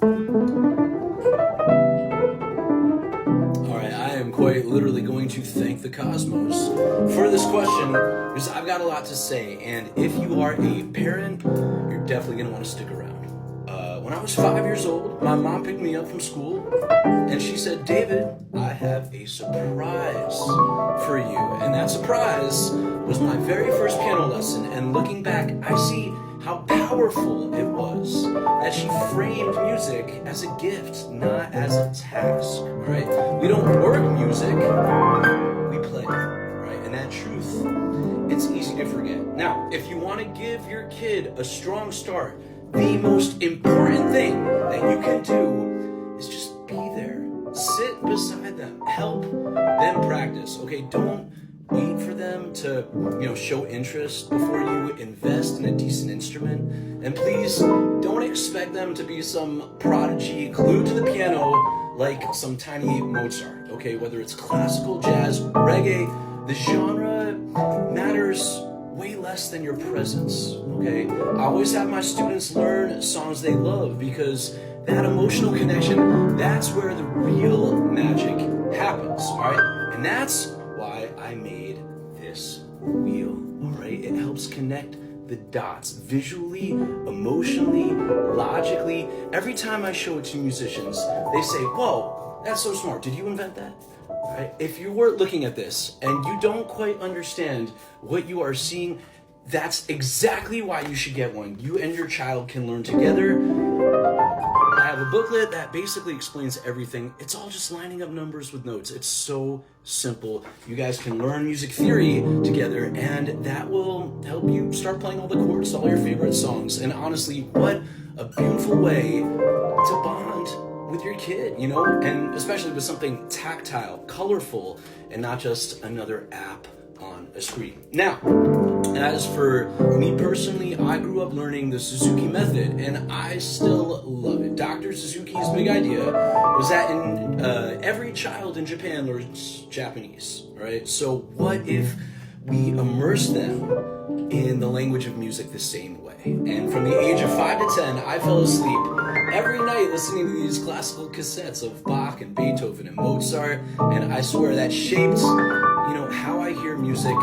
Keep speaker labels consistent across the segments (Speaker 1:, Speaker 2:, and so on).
Speaker 1: Alright, I am quite literally going to thank the cosmos for this question because I've got a lot to say, and if you are a parent, you're definitely going to want to stick around. When I was 5 years old, my mom picked me up from school and she said, "David, I have a surprise for you." And that surprise was my very first piano lesson, and looking back, I see how powerful it was that she framed music as a gift, not as a task, right? We don't work music, we play it, right? And that truth, it's easy to forget. Now, if you want to give your kid a strong start, the most important thing that you can do is just be there. Sit beside them. Help them practice, okay? Don't wait for them to, show interest before you invest in a decent instrument. And please don't expect them to be some prodigy glued to the piano like some tiny Mozart, okay? Whether it's classical, jazz, reggae, the genre matters way less than your presence, okay? I always have my students learn songs they love because that emotional connection, that's where the real magic happens, all right? And that's why I made this wheel, all right? It helps connect the dots visually, emotionally, logically. Every time I show it to musicians, they say, "Whoa, that's so smart. Did you invent that?" Right? If you were looking at this and you don't quite understand what you are seeing, that's exactly why you should get one. You and your child can learn together. I have a booklet that basically explains everything. It's all just lining up numbers with notes. It's so simple. You guys can learn music theory together, and that will help you start playing all the chords to all your favorite songs. And honestly, what a beautiful way to bond with your kid, and especially with something tactile, colorful, and not just another app on a screen. Now, as for me personally, I grew up learning the Suzuki method, and I still love it. Dr. Suzuki's big idea was that every child in Japan learns Japanese, right? So what if we immerse them in the language of music the same way? And from the age of 5 to 10, I fell asleep every night listening to these classical cassettes of Bach and Beethoven and Mozart, and I swear that shaped, how I hear music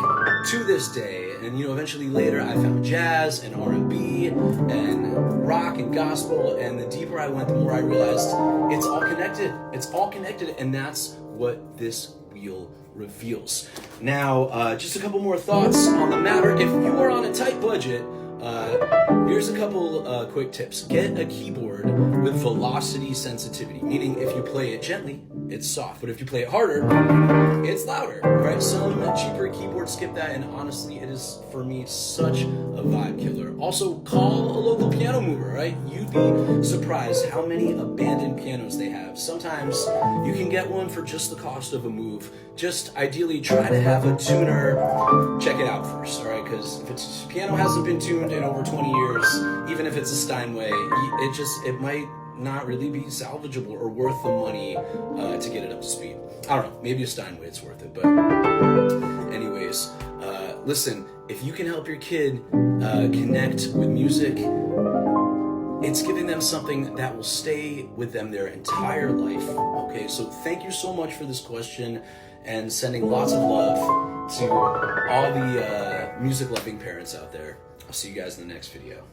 Speaker 1: to this day. And eventually later I found jazz and R&B and rock and gospel, and the deeper I went, the more I realized it's all connected. It's all connected, and that's what this wheel reveals. Now, just a couple more thoughts on the matter. If you are on a tight budget, here's a couple quick tips. Get a keyboard with velocity sensitivity, meaning if you play it gently, it's soft, but if you play it harder, it's louder, right? Some cheaper keyboards skip that, and honestly, it is, for me, such a vibe killer. Also, call a local piano mover, right? You'd be surprised how many abandoned pianos they have. Sometimes you can get one for just the cost of a move. Just ideally try to have a tuner check it out first, all right? Because if it's piano hasn't been tuned in over 20 years, even if it's a Steinway, it might not really be salvageable or worth the money to get it up to speed. I don't know, maybe a Steinway it's worth it, but anyways, listen, if you can help your kid connect with music, it's giving them something that will stay with them their entire life, okay? So thank you so much for this question, and sending lots of love to all the music-loving parents out there. I'll see you guys in the next video.